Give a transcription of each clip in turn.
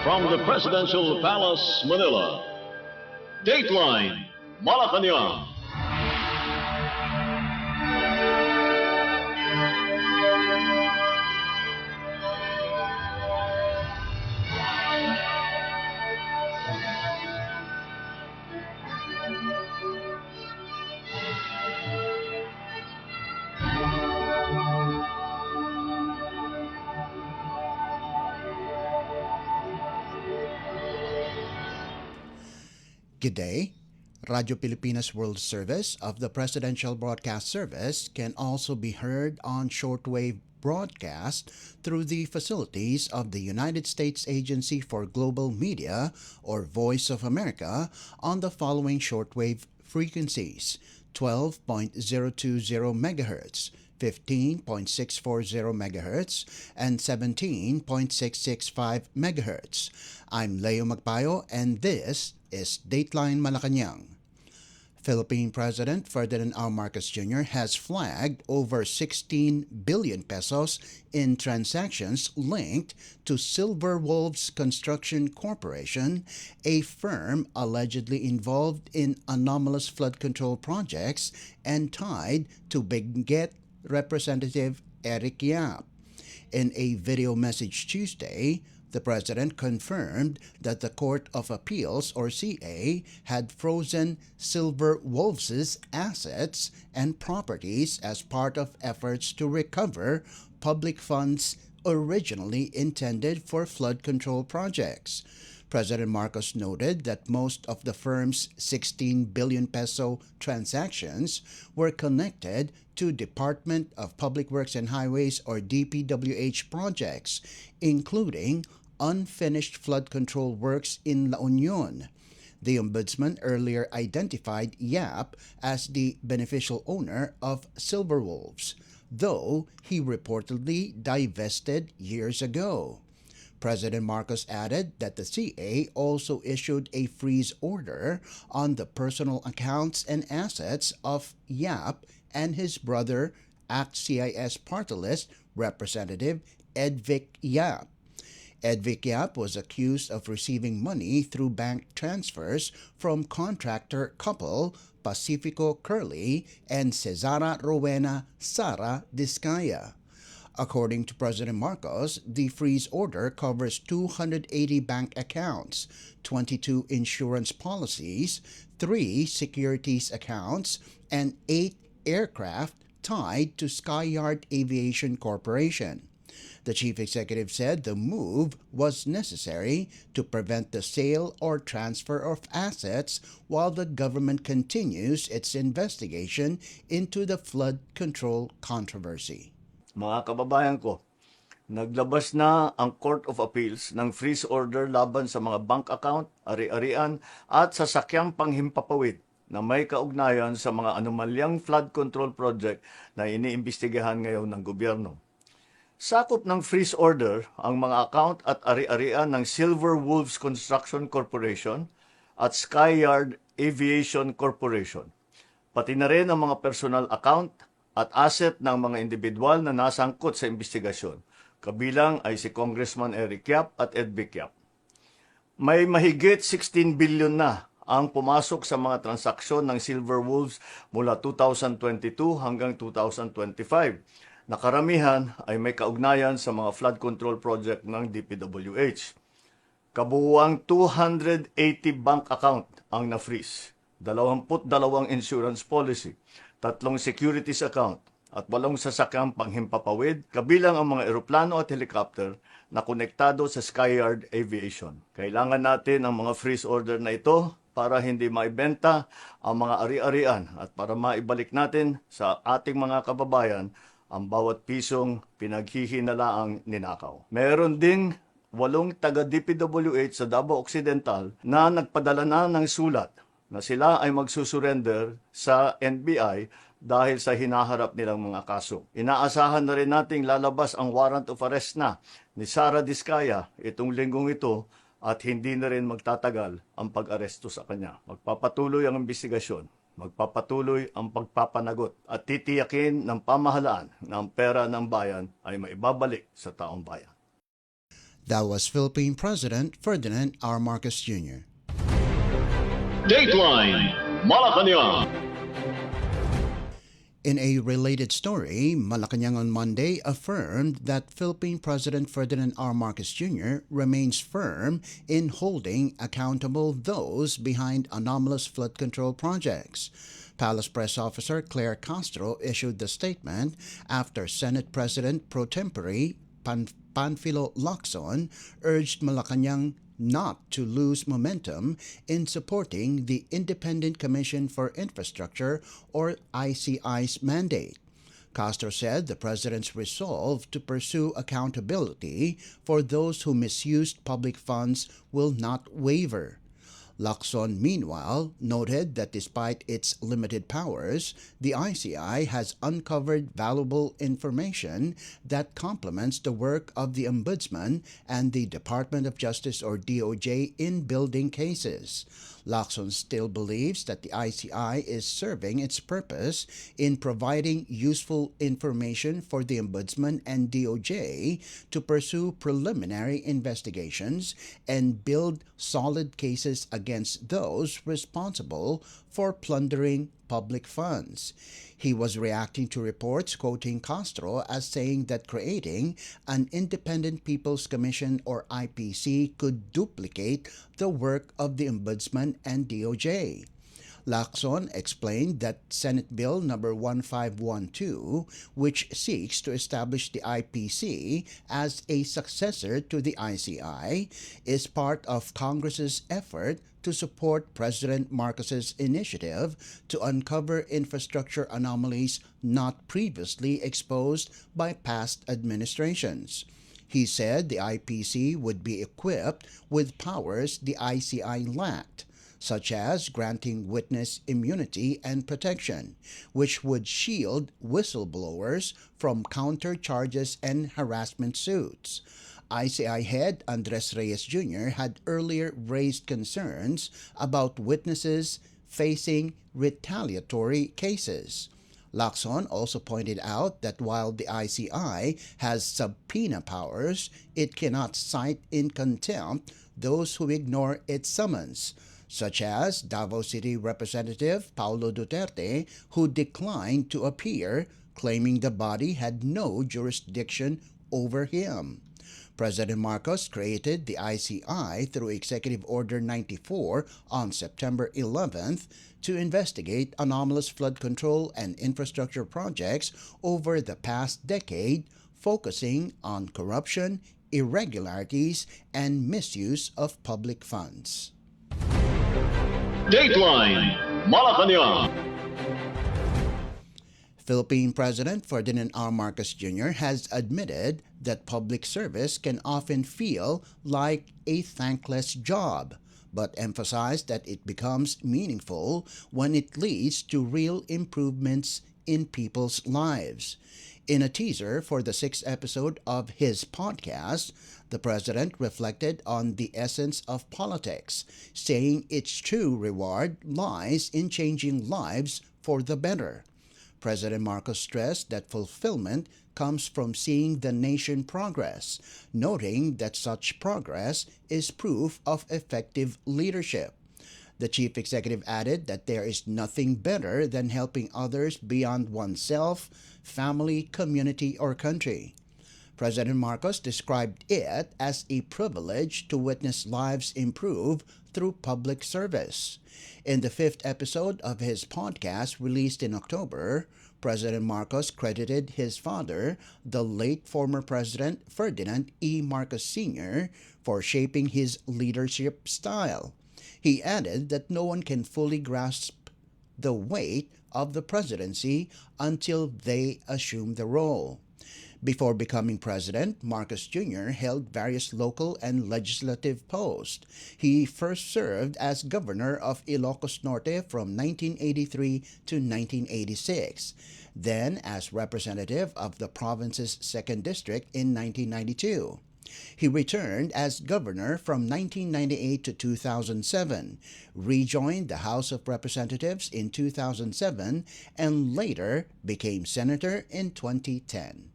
From the Presidential Palace, Manila, Dateline Malacañang. Good day. Radio Pilipinas World Service of the Presidential Broadcast Service can also be heard on shortwave broadcast through the facilities of the United States Agency for Global Media, or Voice of America, on the following shortwave frequencies: 12.020 MHz, 15.640 MHz, and 17.665 MHz. I'm Leo Magpayo, and this is Dateline Malacañang. Philippine President Ferdinand R. Marcos Jr. has flagged over 16 billion pesos in transactions linked to Silver Wolves Construction Corporation, a firm allegedly involved in anomalous flood control projects and tied to Benguet Representative Eric Yap. In a video message Tuesday, the President confirmed that the Court of Appeals, or CA, had frozen Silver Wolves' assets and properties as part of efforts to recover public funds originally intended for flood control projects. President Marcos noted that most of the firm's 16 billion peso transactions were connected to Department of Public Works and Highways, or DPWH, projects, including unfinished flood control works in La Union. The Ombudsman earlier identified Yap as the beneficial owner of Silver Wolves, though he reportedly divested years ago. President Marcos added that the CA also issued a freeze order on the personal accounts and assets of Yap and his brother, ACT-CIS party list Representative Edvic Yap. Edvic Yap was accused of receiving money through bank transfers from contractor couple Pacifico Curly and Cesara Rowena Sara Discaya. According to President Marcos, the freeze order covers 280 bank accounts, 22 insurance policies, 3 securities accounts, and 8 aircraft tied to Skyyard Aviation Corporation. The chief executive said the move was necessary to prevent the sale or transfer of assets while the government continues its investigation into the flood control controversy. Mga kababayan ko, naglabas na ang Court of Appeals ng freeze order laban sa mga bank account, ari-arian at sasakyang panghimpapawid na may kaugnayan sa mga anomalyang flood control project na iniimbestigahan ngayon ng gobyerno. Sakop ng freeze order ang mga account at ari-arian ng Silver Wolves Construction Corporation at Skyyard Aviation Corporation, pati na rin ang mga personal account at asset ng mga individual na nasangkot sa investigasyon. Kabilang ay si Congressman Eric Yap at Edvic Yap. May mahigit 16 billion na ang pumasok sa mga transaksyon ng Silver Wolves mula 2022 hanggang 2025. Na karamihan ay may kaugnayan sa mga flood control project ng DPWH. Kabuuang 280 bank account ang na-freeze, 22 insurance policy, 3 securities account, at 8 sasakyang panghimpapawid, kabilang ang mga eroplano at helicopter na konektado sa Skyyard Aviation. Kailangan natin ang mga freeze order na ito para hindi maibenta ang mga ari-arian at para maibalik natin sa ating mga kababayan ang bawat pisong pinaghihinalaang ninakaw. Meron ding 8 taga-DPWH sa Davao Occidental na nagpadala na ng sulat na sila ay magsusurrender sa NBI dahil sa hinaharap nilang mga kaso. Inaasahan na rin nating lalabas ang warrant of arrest na ni Sara Discaya itong linggong ito at hindi na rin magtatagal ang pag-aresto sa kanya. Magpapatuloy ang investigasyon. Magpapatuloy ang pagpapanagot at titiyakin ng pamahalaan na ang pera ng bayan ay maibabalik sa taong bayan. That was Philippine President Ferdinand R. Marcos Jr. Dateline Malacañang. In a related story, Malacañang on Monday affirmed that Philippine President Ferdinand R. Marcos Jr. remains firm in holding accountable those behind anomalous flood control projects. Palace Press Officer Claire Castro issued the statement after Senate President pro tempore Panfilo Lacson urged Malacañang not to lose momentum in supporting the Independent Commission for Infrastructure, or ICI's mandate. Castro said the president's resolve to pursue accountability for those who misused public funds will not waver. Lacson, meanwhile, noted that despite its limited powers, the ICI has uncovered valuable information that complements the work of the Ombudsman and the Department of Justice, or DOJ, in building cases. Lacson still believes that the ICI is serving its purpose in providing useful information for the Ombudsman and DOJ to pursue preliminary investigations and build solid cases against those responsible for plundering public funds. He was reacting to reports quoting Castro as saying that creating an Independent People's Commission, or IPC, could duplicate the work of the Ombudsman and DOJ. Lacson explained that Senate Bill No. 1512, which seeks to establish the IPC as a successor to the ICI, is part of Congress's effort to support President Marcos's initiative to uncover infrastructure anomalies not previously exposed by past administrations. He said the IPC would be equipped with powers the ICI lacked, such as granting witness immunity and protection, which would shield whistleblowers from counter charges and harassment suits. ICI head Andres Reyes Jr. had earlier raised concerns about witnesses facing retaliatory cases. Lacson also pointed out that while the ICI has subpoena powers, it cannot cite in contempt those who ignore its summons, such as Davao City Representative Paulo Duterte, who declined to appear, claiming the body had no jurisdiction over him. President Marcos created the ICI through Executive Order 94 on September 11th to investigate anomalous flood control and infrastructure projects over the past decade, focusing on corruption, irregularities, and misuse of public funds. Dateline Malacañang. Philippine President Ferdinand R. Marcos Jr. has admitted that public service can often feel like a thankless job, but emphasized that it becomes meaningful when it leads to real improvements in people's lives. In a teaser for the 6th episode of his podcast, the president reflected on the essence of politics, saying its true reward lies in changing lives for the better. President Marcos stressed that fulfillment comes from seeing the nation progress, noting that such progress is proof of effective leadership. The chief executive added that there is nothing better than helping others beyond oneself, family, community, or country. President Marcos described it as a privilege to witness lives improve through public service. In the 5th episode of his podcast released in October, President Marcos credited his father, the late former President Ferdinand E. Marcos Sr., for shaping his leadership style. He added that no one can fully grasp the weight of the presidency until they assume the role. Before becoming president, Marcos Jr. held various local and legislative posts. He first served as governor of Ilocos Norte from 1983 to 1986, then as representative of the province's 2nd District in 1992. He returned as governor from 1998 to 2007, rejoined the House of Representatives in 2007, and later became senator in 2010.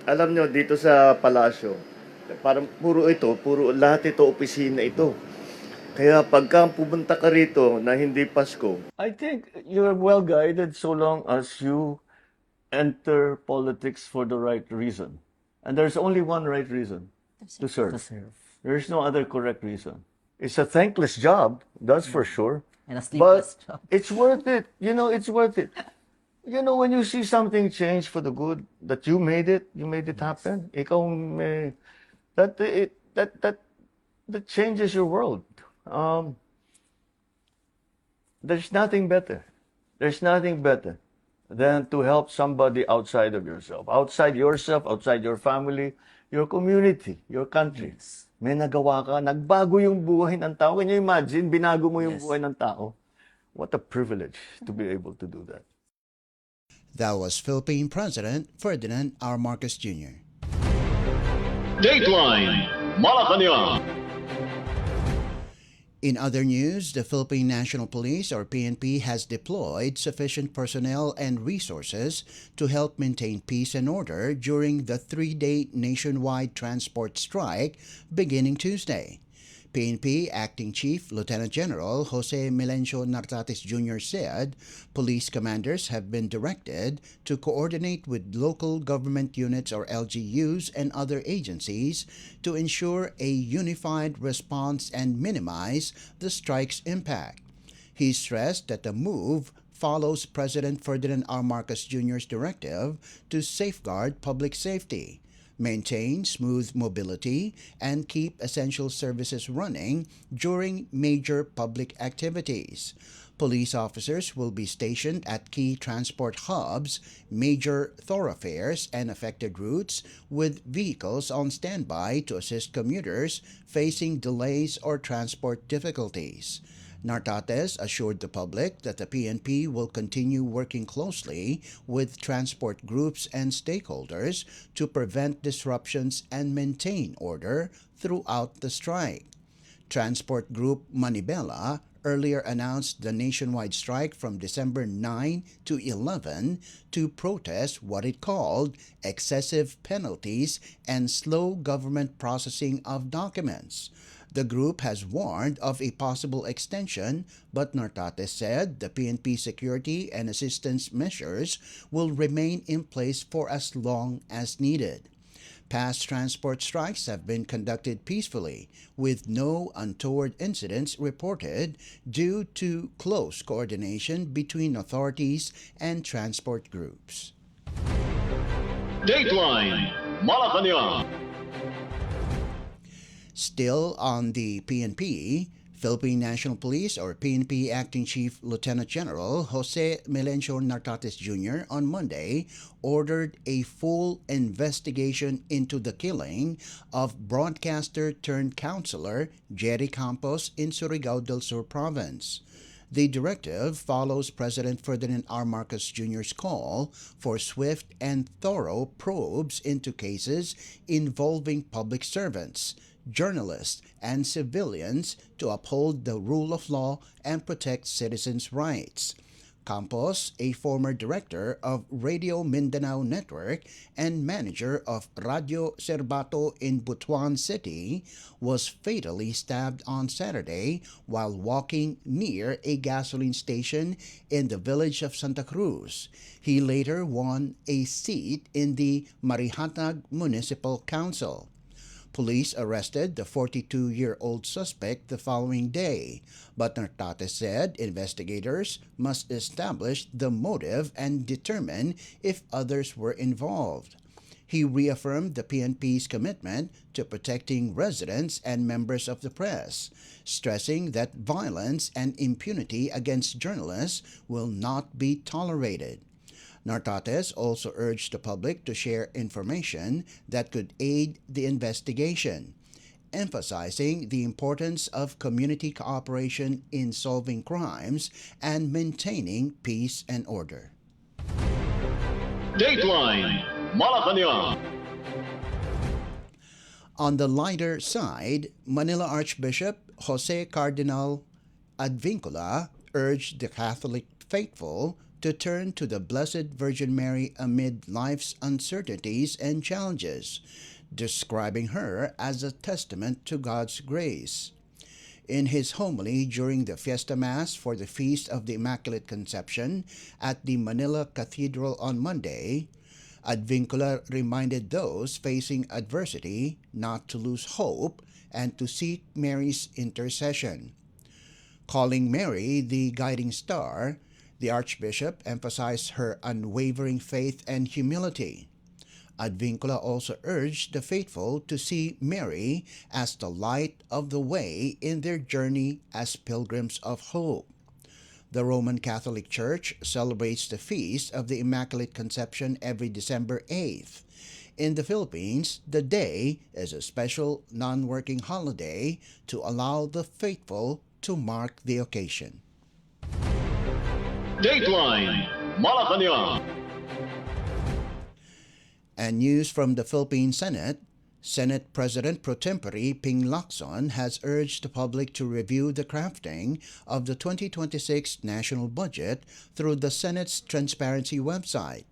Alam nyo, dito sa palasyo, Parang puro lahat ito opisina ito. Kaya pagka pumunta ka rito na hindi Pasko, I think you're well guided so long as you enter politics for the right reason. And there's only one right reason, to serve. There's no other correct reason. It's a thankless job, that's for sure. And a sleepless But job. it's worth it. It's worth it. When you see something change for the good, that you made it happen. Ikaw may, that changes your world. Um, there's nothing better. There's nothing better than to help somebody outside of yourself, outside your family, your community, your country. Yes. May nagawa ka, nagbago yung buhay ng tao. Can you imagine, binago mo yung Yes. buhay ng tao? What a privilege to be able to do that. That was Philippine President Ferdinand R. Marcos Jr. Dateline Malacañang. In other news, the Philippine National Police, or PNP, has deployed sufficient personnel and resources to help maintain peace and order during the 3-day nationwide transport strike beginning Tuesday. PNP Acting Chief Lieutenant General Jose Melencio Nartates Jr. said police commanders have been directed to coordinate with local government units or LGUs and other agencies to ensure a unified response and minimize the strike's impact. He stressed that the move follows President Ferdinand R. Marcos Jr.'s directive to safeguard public safety, maintain smooth mobility, and keep essential services running during major public activities. Police officers will be stationed at key transport hubs, major thoroughfares, and affected routes with vehicles on standby to assist commuters facing delays or transport difficulties. Nartates assured the public that the PNP will continue working closely with transport groups and stakeholders to prevent disruptions and maintain order throughout the strike. Transport Group Manibela earlier announced the nationwide strike from December 9 to 11 to protest what it called excessive penalties and slow government processing of documents. The group has warned of a possible extension, but Nartates said the PNP security and assistance measures will remain in place for as long as needed. Past transport strikes have been conducted peacefully, with no untoward incidents reported due to close coordination between authorities and transport groups. Dateline Malacañang. Still on the PNP, Philippine National Police, or PNP Acting Chief Lieutenant General Jose Melencio Nartates Jr. on Monday ordered a full investigation into the killing of broadcaster turned counselor Jerry Campos in Surigao del Sur province. The directive follows President Ferdinand R. Marcos Jr.'s call for swift and thorough probes into cases involving public servants, journalists, and civilians to uphold the rule of law and protect citizens' rights. Campos, a former director of Radio Mindanao Network and manager of Radio Serbato in Butuan City, was fatally stabbed on Saturday while walking near a gasoline station in the village of Santa Cruz. He later won a seat in the Marihatag Municipal Council. Police arrested the 42-year-old suspect the following day, but Nartates said investigators must establish the motive and determine if others were involved. He reaffirmed the PNP's commitment to protecting residents and members of the press, stressing that violence and impunity against journalists will not be tolerated. Nartates also urged the public to share information that could aid the investigation, emphasizing the importance of community cooperation in solving crimes and maintaining peace and order. Dateline Malacañang. On the lighter side, Manila Archbishop Jose Cardinal Advincula urged the Catholic faithful to turn to the Blessed Virgin Mary amid life's uncertainties and challenges. describing her as a testament to God's grace. In his homily during the Fiesta Mass for the Feast of the Immaculate Conception at the Manila Cathedral on Monday, Advincula reminded those facing adversity not to lose hope and to seek Mary's intercession. Calling Mary the guiding star, the Archbishop emphasized her unwavering faith and humility. Advincula also urged the faithful to see Mary as the light of the way in their journey as pilgrims of hope. The Roman Catholic Church celebrates the Feast of the Immaculate Conception every December 8th. In the Philippines, the day is a special non-working holiday to allow the faithful to mark the occasion. Dateline Malacañang. And news from the Philippine Senate, Senate President Pro Tempore Ping Lacson has urged the public to review the crafting of the 2026 national budget through the Senate's transparency website.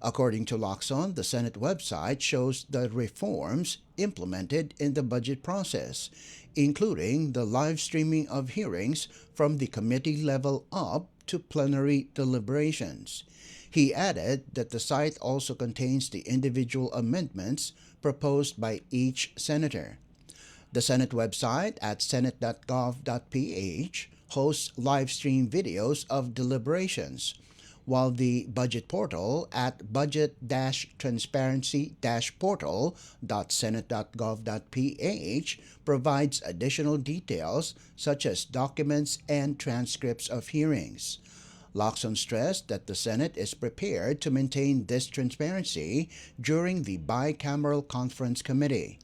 According to Lacson, the Senate website shows the reforms implemented in the budget process, including the live streaming of hearings from the committee level up to plenary deliberations. He added that the site also contains the individual amendments proposed by each senator. The Senate website at senate.gov.ph hosts live stream videos of deliberations, while the budget portal at budget-transparency-portal.senate.gov.ph provides additional details such as documents and transcripts of hearings. Lacson stressed that the Senate is prepared to maintain this transparency during the bicameral conference committee.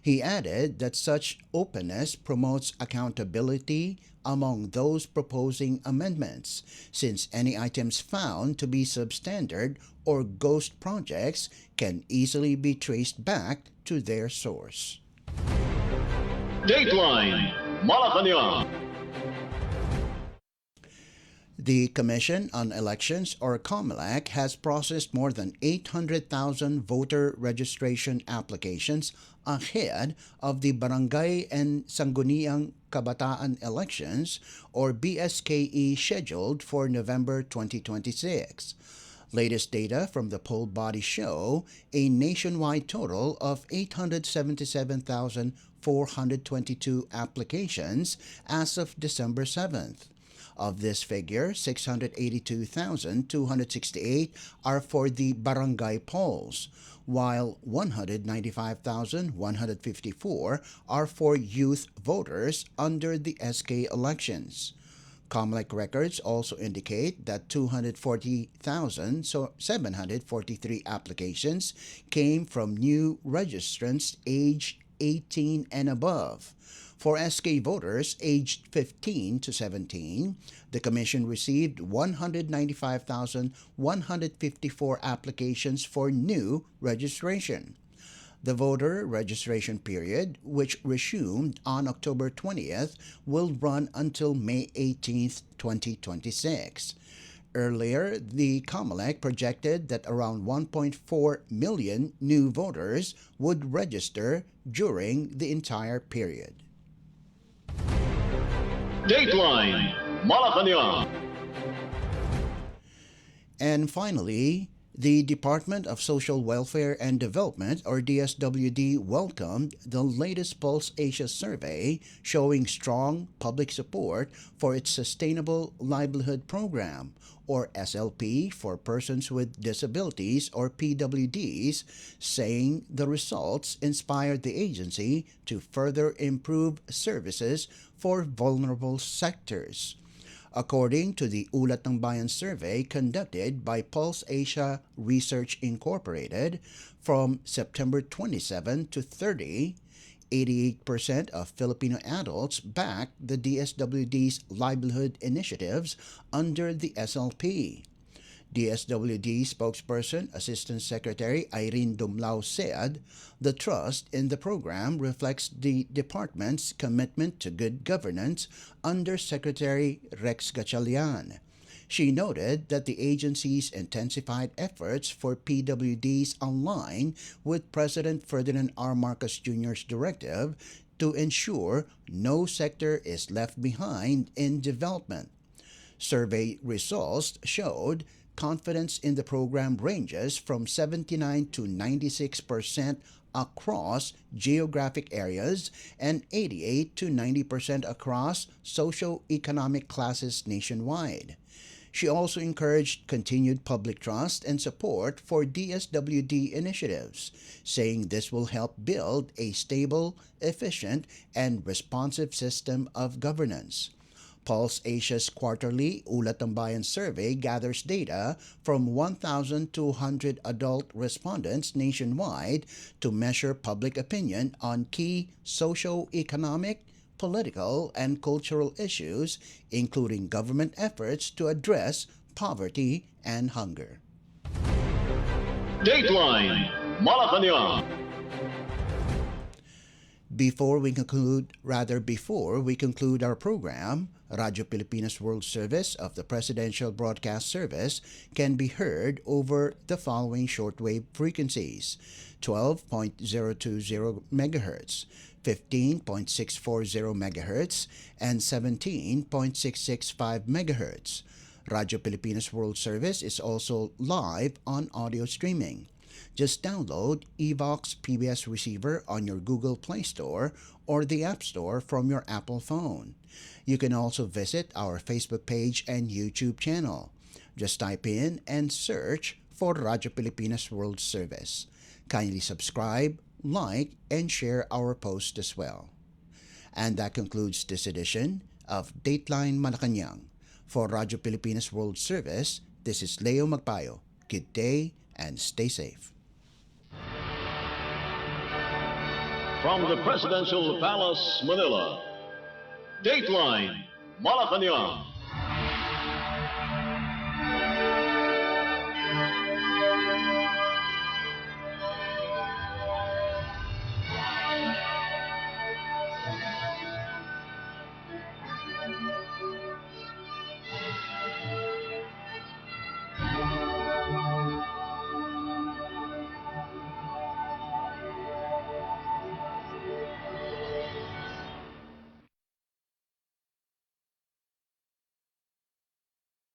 He added that such openness promotes accountability among those proposing amendments, since any items found to be substandard or ghost projects can easily be traced back to their source. Dateline Malacañang. The Commission on Elections, or COMELEC, has processed more than 800,000 voter registration applications ahead of the Barangay and Sangguniang Kabataan elections, or BSKE, scheduled for November 2026. Latest data from the poll body show a nationwide total of 877,422 applications as of December 7th. Of this figure, 682,268 are for the barangay polls, while 195,154 are for youth voters under the SK elections. COMELEC records also indicate that 240,743 applications came from new registrants aged 18 and above. For SK voters aged 15 to 17, the Commission received 195,154 applications for new registration. The voter registration period, which resumed on October 20th, will run until May 18th, 2026. Earlier, the COMELEC projected that around 1.4 million new voters would register during the entire period. Dateline Malacañang. And finally, the Department of Social Welfare and Development, or DSWD, welcomed the latest Pulse Asia survey showing strong public support for its Sustainable Livelihood Program, or SLP, for persons with disabilities, or PWDs, saying the results inspired the agency to further improve services for vulnerable sectors. According to the Ulat ng Bayan survey conducted by Pulse Asia Research Incorporated, from September 27 to 30, 88% of Filipino adults backed the DSWD's livelihood initiatives under the SLP. DSWD spokesperson Assistant Secretary Irene Dumlao said the trust in the program reflects the department's commitment to good governance under Secretary Rex Gatchalian. She noted that the agency's intensified efforts for PWDs align with President Ferdinand R. Marcos Jr.'s directive to ensure no sector is left behind in development. Survey results showed confidence in the program ranges from 79 to 96% across geographic areas and 88 to 90% across socio-economic classes nationwide. She also encouraged continued public trust and support for DSWD initiatives, saying this will help build a stable, efficient, and responsive system of governance. Pulse Asia's quarterly Ulat ng Bayan survey gathers data from 1,200 adult respondents nationwide to measure public opinion on key socio-economic, political, and cultural issues, including government efforts to address poverty and hunger. Dateline Malacañang. Before we conclude our program, Radyo Pilipinas World Service of the Presidential Broadcast Service can be heard over the following shortwave frequencies: 12.020 MHz, 15.640 MHz, and 17.665 MHz. Radyo Pilipinas World Service is also live on audio streaming. Just download Evox PBS Receiver on your Google Play Store or the App Store from your Apple phone. You can also visit our Facebook page and YouTube channel. Just type in and search for Radyo Pilipinas World Service. Kindly subscribe, like, and share our post as well. And that concludes this edition of Dateline Malacañang. For Radyo Pilipinas World Service, this is Leo Magpayo. Good day and stay safe. From the Presidential Palace, Manila, Dateline Malacañang.